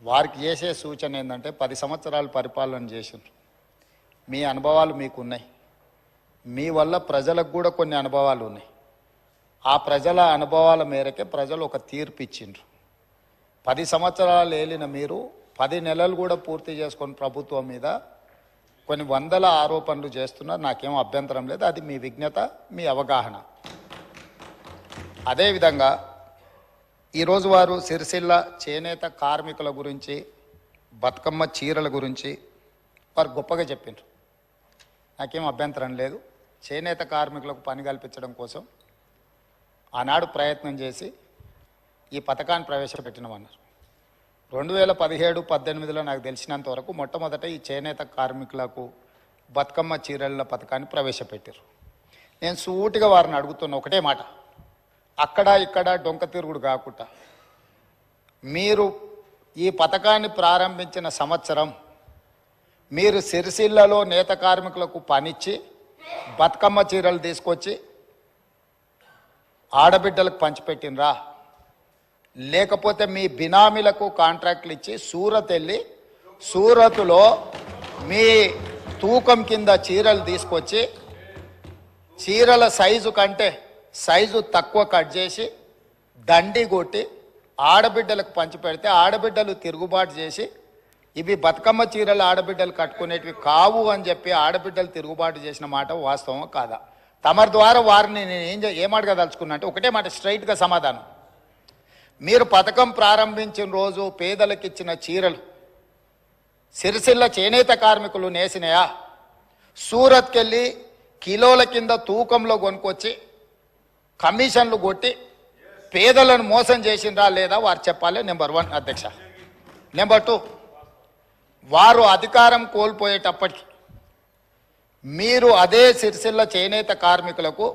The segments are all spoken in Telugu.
వారికి చేసే సూచన ఏంటంటే 10 సంవత్సరాలు పరిపాలన చేసిండ్రు. మీ అనుభవాలు మీకున్నాయి. మీ వల్ల ప్రజలకు కూడా కొన్ని అనుభవాలు ఉన్నాయి. ఆ ప్రజల అనుభవాల మేరకే ప్రజలు ఒక తీర్పు ఇచ్చిండ్రు. 10 సంవత్సరాలు ఏలిన మీరు 10 నెలలు కూడా పూర్తి చేసుకొని ప్రభుత్వం మీద కొన్ని వందల ఆరోపణలు చేస్తున్నారు. నాకేం అభ్యంతరం లేదు. అది మీ విజ్ఞత, మీ అవగాహన. అదేవిధంగా ఈరోజు వారు సిరిసిల్ల చేనేత కార్మికుల గురించి, బతుకమ్మ చీరల గురించి వారు గొప్పగా చెప్పిండ్రు. నాకేం అభ్యంతరం లేదు. చేనేత కార్మికులకు పని కల్పించడం కోసం ఆనాడు ప్రయత్నం చేసి ఈ పథకాన్ని ప్రవేశపెట్టినామన్నారు. 2017-18లో నాకు తెలిసినంత వరకు మొట్టమొదట ఈ చేనేత కార్మికులకు బతుకమ్మ చీరల పథకాన్ని ప్రవేశపెట్టారు. నేను సూటిగా వారిని అడుగుతున్న ఒకటే మాట, అక్కడ ఇక్కడ డొంక తిరుగుడు కాకుండా మీరు ఈ పథకాన్ని ప్రారంభించిన సంవత్సరం మీరు సిరిసిల్లలో నేత కార్మికులకు పనిచ్చి బతుకమ్మ చీరలు తీసుకొచ్చి ఆడబిడ్డలకు పంచిపెట్టినరా, లేకపోతే మీ బినామీలకు కాంట్రాక్ట్లు ఇచ్చి సూరత్ వెళ్ళి సూరత్లో మీ తూకం కింద చీరలు తీసుకొచ్చి చీరల సైజు కంటే సైజు తక్కువ కట్ చేసి దండి కొట్టి ఆడబిడ్డలకు పంచిపెడితే ఆడబిడ్డలు తిరుగుబాటు చేసి ఇవి బతుకమ్మ చీరలు ఆడబిడ్డలు కట్టుకునేటివి కావు అని చెప్పి ఆడబిడ్డలు తిరుగుబాటు చేసిన మాట వాస్తవం కాదా? తమరి ద్వారా వారిని నేను ఏం అడగదలుచుకున్నా అంటే ఒకటే మాట, స్ట్రైట్గా సమాధానం. మీరు పథకం ప్రారంభించిన రోజు పేదలకు ఇచ్చిన చీరలు సిరిసిల్ల చేనేత కార్మికులు నేసినాయా? సూరత్కి వెళ్ళి కిలోల కింద తూకంలో కొనుక్కొచ్చి కమిషన్లు కొట్టి పేదలను మోసం చేసిండ్రా లేదా వారు చెప్పాలి. నెంబర్ 1 అధ్యక్ష. నెంబర్ 2, వారు అధికారం కోల్పోయేటప్పటికి మీరు అదే సిరిసిల్ల చేనేత కార్మికులకు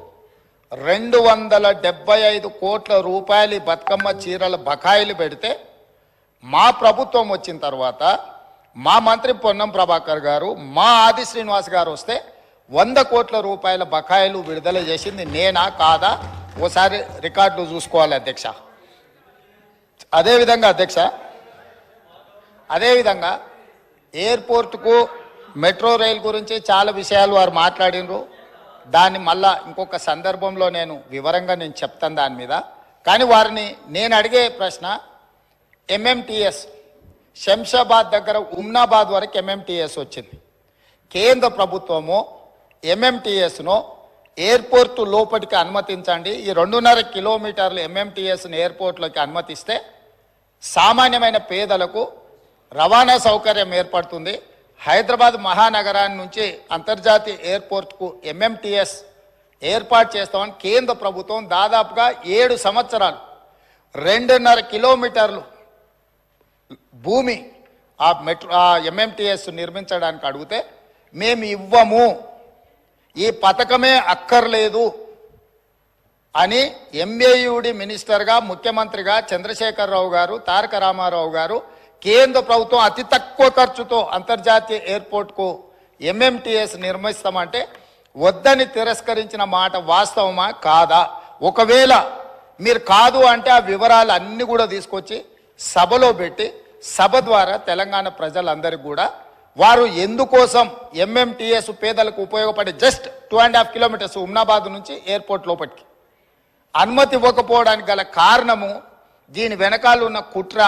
275 కోట్ల రూపాయలు బతుకమ్మ చీరల బకాయిలు పెడితే మా ప్రభుత్వం వచ్చిన తర్వాత మా మంత్రి పొన్నం ప్రభాకర్ గారు, మా ఆది శ్రీనివాస్ గారు వస్తే 100 కోట్ల రూపాయల బకాయిలు విడుదల చేసింది నేనా కాదా? ఓసారి రికార్డులు చూసుకోవాలి అధ్యక్ష. అదేవిధంగా అధ్యక్ష, అదేవిధంగా ఎయిర్పోర్టుకు మెట్రో రైల్ గురించి చాలా విషయాలు వారు మాట్లాడినరు. దాన్ని మళ్ళా ఇంకొక సందర్భంలో నేను వివరంగా చెప్తాను దాని మీద. కానీ వారిని నేను అడిగే ప్రశ్న, ఎంఎంటీఎస్ శంషాబాద్ దగ్గర ఉమ్నాబాద్ వరకు ఎంఎంటీఎస్ వచ్చింది. కేంద్ర ప్రభుత్వము ఎంఎంటీఎస్ను ఎయిర్పోర్టు లోపలికి అనుమతించండి, ఈ 2.5 కిలోమీటర్లు ఎంఎంటీఎస్ను ఎయిర్పోర్ట్లోకి అనుమతిస్తే సామాన్యమైన పేదలకు రవాణా సౌకర్యం ఏర్పడుతుంది. హైదరాబాద్ మహానగరాన్ని నుంచి అంతర్జాతీయ ఎయిర్పోర్ట్కు ఎంఎంటీఎస్ ఏర్పాటు చేస్తామని కేంద్ర ప్రభుత్వం దాదాపుగా 7 సంవత్సరాలు 2.5 కిలోమీటర్లు భూమి ఆ ఎంఎంటీఎస్ నిర్మించడానికి అడిగితే మేము ఇవ్వము, ఈ పథకమే అక్కర్లేదు అని ఎంఏయుడి మినిస్టర్గా, ముఖ్యమంత్రిగా చంద్రశేఖరరావు గారు, తారక రామారావు గారు కేంద్ర ప్రభుత్వం అతి తక్కువ ఖర్చుతో అంతర్జాతీయ ఎయిర్పోర్ట్కు ఎంఎంటీఎస్ నిర్మిస్తామంటే వద్దని తిరస్కరించిన మాట వాస్తవమా కాదా? ఒకవేళ మీరు కాదు అంటే ఆ వివరాలు అన్నీ కూడా తీసుకొచ్చి సభలో పెట్టి సభ ద్వారా తెలంగాణ ప్రజలందరికీ కూడా వారు ఎందుకోసం ఎంఎంటీఎస్ పేదలకు ఉపయోగపడే జస్ట్ 2.5 కిలోమీటర్స్ ఉమ్నాబాద్ నుంచి ఎయిర్పోర్ట్ లోపలికి అనుమతి ఇవ్వకపోవడానికి గల కారణము, దీని వెనకాల ఉన్న కుట్ర,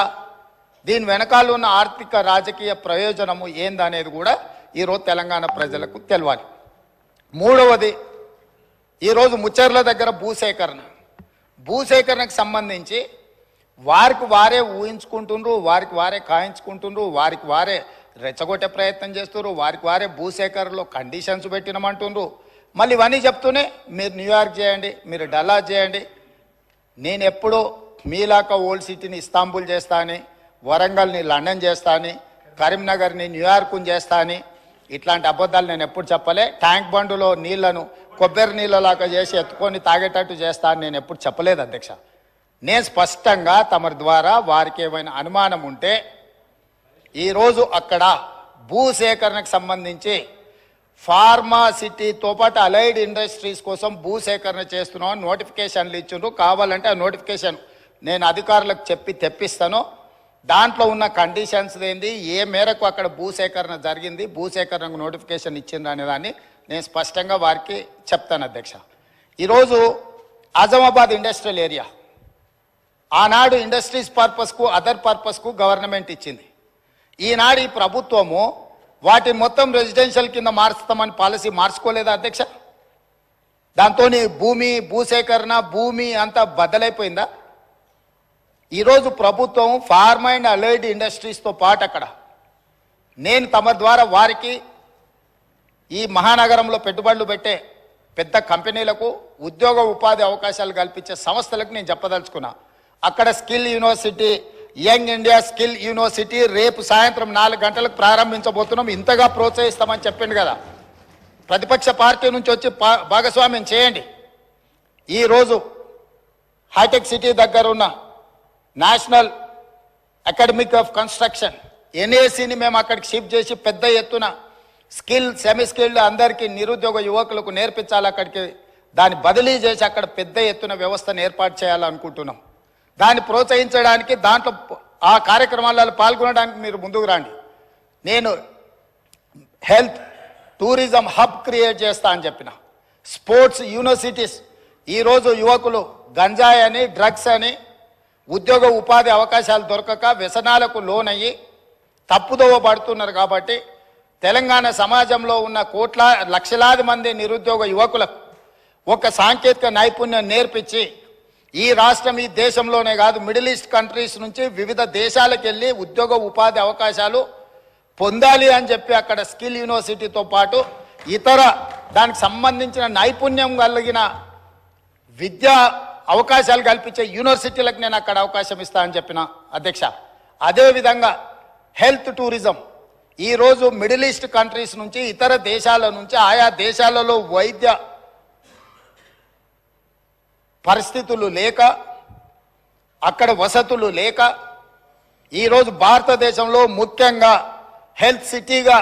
దీని వెనకాల ఉన్న ఆర్థిక రాజకీయ ప్రయోజనము ఏందనేది కూడా ఈరోజు తెలంగాణ ప్రజలకు తెలవాలి. 3వది, ఈరోజు ముచ్చర్ల దగ్గర భూసేకరణకు సంబంధించి వారికి వారే ఊహించుకుంటుండ్రు, వారికి వారే కాయించుకుంటుండ్రు, వారికి వారే రెచ్చగొట్టే ప్రయత్నం చేస్తున్నారు, వారికి వారే భూసేకరణలో కండిషన్స్ పెట్టినమంటుండ్రు. మళ్ళీ ఇవన్నీ చెప్తూనే మీరు న్యూయార్క్ చేయండి, మీరు డల్లాస్ చేయండి, నేను ఎప్పుడో మీలాక ఓల్డ్ సిటీని ఇస్తాంబుల్ చేస్తా అని, వరంగల్ని లండన్ చేస్తా అని, కరీంనగర్ని న్యూయార్క్ని చేస్తా అని ఇట్లాంటి అబద్ధాలు నేను ఎప్పుడు చెప్పలే. ట్యాంక్ బండులో నీళ్లను కొబ్బరి నీళ్ళలాగా చేసి ఎత్తుకొని తాగేటట్టు చేస్తా అని నేను ఎప్పుడు చెప్పలేదు అధ్యక్ష. నేను స్పష్టంగా తమరి ద్వారా వారికి ఏమైనా అనుమానం ఉంటే ఈరోజు అక్కడ భూసేకరణకు సంబంధించి ఫార్మాసిటీతో పాటు అలైడ్ ఇండస్ట్రీస్ కోసం భూసేకరణ చేస్తున్నామని నోటిఫికేషన్లు ఇచ్చిండ్రు. కావాలంటే ఆ నోటిఫికేషన్ నేను అధికారులకు చెప్పి తెప్పిస్తాను. దాంట్లో ఉన్న కండిషన్స్ ఏంది, ఏ మేరకు అక్కడ భూసేకరణ జరిగింది, భూసేకరణకు నోటిఫికేషన్ ఇచ్చింది అనే దాన్ని నేను స్పష్టంగా వారికి చెప్తాను అధ్యక్ష. ఈరోజు ఆజమాబాద్ ఇండస్ట్రియల్ ఏరియా ఆనాడు ఇండస్ట్రీస్ పర్పస్కు అదర్ పర్పస్కు గవర్నమెంట్ ఇచ్చింది. ఈనాడు ఈ ప్రభుత్వము వాటిని మొత్తం రెసిడెన్షియల్ కింద మార్చుతామని పాలసీ మార్చుకోలేదా అధ్యక్ష? దాంతో భూసేకరణ భూమి అంతా బద్దలైపోయిందా? ఈరోజు ప్రభుత్వం ఫార్మ్ అండ్ అలైడ్ ఇండస్ట్రీస్తో పాటు అక్కడ నేను తమ ద్వారా వారికి ఈ మహానగరంలో పెట్టుబడులు పెట్టే పెద్ద కంపెనీలకు ఉద్యోగ ఉపాధి అవకాశాలు కల్పించే సంస్థలకు నేను చెప్పదలుచుకున్నా. అక్కడ skill university, young India skill university రేపు సాయంత్రం 4 గంటలకు ప్రారంభించబోతున్నాం. ఇంతగా ప్రోత్సహిస్తామని చెప్పిండు కదా. ప్రతిపక్ష పార్టీ నుంచి వచ్చి భాగస్వామ్యం చేయండి. ఈరోజు హైటెక్ సిటీ దగ్గర ఉన్న నేషనల్ అకాడమిక్ ఆఫ్ కన్స్ట్రక్షన్ ఎన్ఏసిని మేము అక్కడికి షిఫ్ట్ చేసి పెద్ద ఎత్తున స్కిల్ సెమీ స్కిల్డ్ అందరికీ నిరుద్యోగ యువకులకు నేర్పించాలి. అక్కడికి దాన్ని బదిలీ చేసి అక్కడ పెద్ద ఎత్తున వ్యవస్థను ఏర్పాటు చేయాలనుకుంటున్నాం. దాన్ని ప్రోత్సహించడానికి దాంట్లో ఆ కార్యక్రమాలలో పాల్గొనడానికి మీరు ముందుకు రండి. నేను హెల్త్ టూరిజం హబ్ క్రియేట్ చేస్తా అని చెప్పిన. స్పోర్ట్స్ యూనివర్సిటీస్, ఈరోజు యువకులు గంజాయి అని డ్రగ్స్ అని ఉద్యోగ ఉపాధి అవకాశాలు దొరకక వ్యసనాలకు లోనయ్యి తప్పుదోవ పడుతున్నారు. కాబట్టి తెలంగాణ సమాజంలో ఉన్న లక్షలాది మంది నిరుద్యోగ యువకులకు ఒక సాంకేతిక నైపుణ్యం నేర్పించి ఈ రాష్ట్రం ఈ దేశంలోనే కాదు మిడిల్ ఈస్ట్ కంట్రీస్ నుంచి వివిధ దేశాలకు వెళ్ళి ఉద్యోగ ఉపాధి అవకాశాలు పొందాలి అని చెప్పి అక్కడ స్కిల్ యూనివర్సిటీతో పాటు ఇతర దానికి సంబంధించిన నైపుణ్యం కలిగిన విద్యా అవకాశాలు కల్పించే యూనివర్సిటీలకు నేను అక్కడ అవకాశం ఇస్తా అని చెప్పిన అధ్యక్ష. అదేవిధంగా హెల్త్ టూరిజం, ఈరోజు మిడిల్ ఈస్ట్ కంట్రీస్ నుంచి ఇతర దేశాల నుంచి ఆయా దేశాలలో వైద్య పరిస్థితులు లేక అక్కడ వసతులు లేక ఈరోజు భారతదేశంలో ముఖ్యంగా హెల్త్ సిటీగా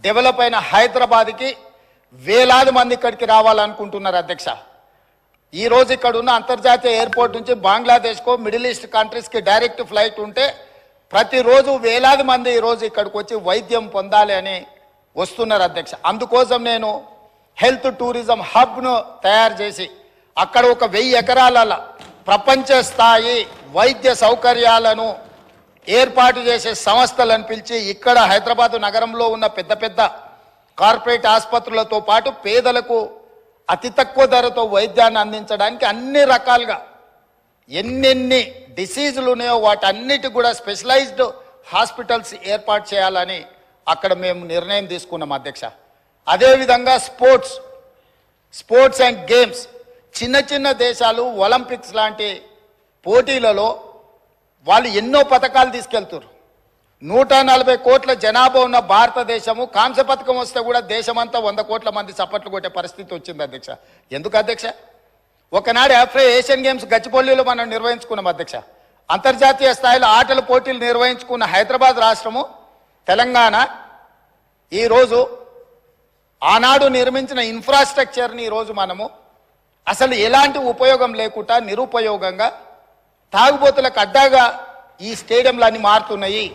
డెవలప్ అయిన హైదరాబాద్కి వేలాది మంది ఇక్కడికి రావాలనుకుంటున్నారు అధ్యక్ష. ఈరోజు ఇక్కడ ఉన్న అంతర్జాతీయ ఎయిర్పోర్ట్ నుంచి బంగ్లాదేశ్కో మిడిల్ ఈస్ట్ కంట్రీస్కి డైరెక్ట్ ఫ్లైట్ ఉంటే ప్రతిరోజు వేలాది మంది ఈరోజు ఇక్కడికి వచ్చి వైద్యం పొందాలి అని వస్తున్నారు అధ్యక్ష. అందుకోసం నేను హెల్త్ టూరిజం హబ్ను తయారు చేసి అక్కడ ఒక 1000 ఎకరాల ప్రపంచ స్థాయి వైద్య సౌకర్యాలను ఏర్పాటు చేసే సంస్థలను పిలిచి ఇక్కడ హైదరాబాద్ నగరంలో ఉన్న పెద్ద పెద్ద కార్పొరేట్ ఆసుపత్రులతో పాటు పేదలకు అతి తక్కువ ధరతో వైద్యాన్ని అందించడానికి అన్ని రకాలుగా ఎన్నెన్ని డిసీజులు ఉన్నాయో వాటన్నిటి కూడా స్పెషలైజ్డ్ హాస్పిటల్స్ ఏర్పాటు చేయాలని అక్కడ మేము నిర్ణయం తీసుకున్నాం అధ్యక్ష. అదేవిధంగా స్పోర్ట్స్ అండ్ గేమ్స్, చిన్న చిన్న దేశాలు ఒలింపిక్స్ లాంటి పోటీలలో వాళ్ళు ఎన్నో పథకాలు తీసుకెళ్తారు. 140 కోట్ల జనాభా ఉన్న భారతదేశము కాంస్య పథకం వస్తే కూడా దేశమంతా 100 కోట్ల మంది చప్పట్లు కొట్టే పరిస్థితి వచ్చింది అధ్యక్ష. ఎందుకు అధ్యక్ష? ఒకనాడు ఏషియన్ గేమ్స్ గచ్చిబౌలిలో మనం నిర్వహించుకున్నాం అధ్యక్ష. అంతర్జాతీయ స్థాయిలో ఆటల పోటీలు నిర్వహించుకున్న హైదరాబాద్ రాష్ట్రము తెలంగాణ ఈరోజు ఆనాడు నిర్మించిన ఇన్ఫ్రాస్ట్రక్చర్ని ఈరోజు మనము అసలు ఎలాంటి ఉపయోగం లేకుండా నిరుపయోగంగా తాగుబోతులకు అడ్డాగా ఈ స్టేడియంలన్నీ మారుతున్నాయి.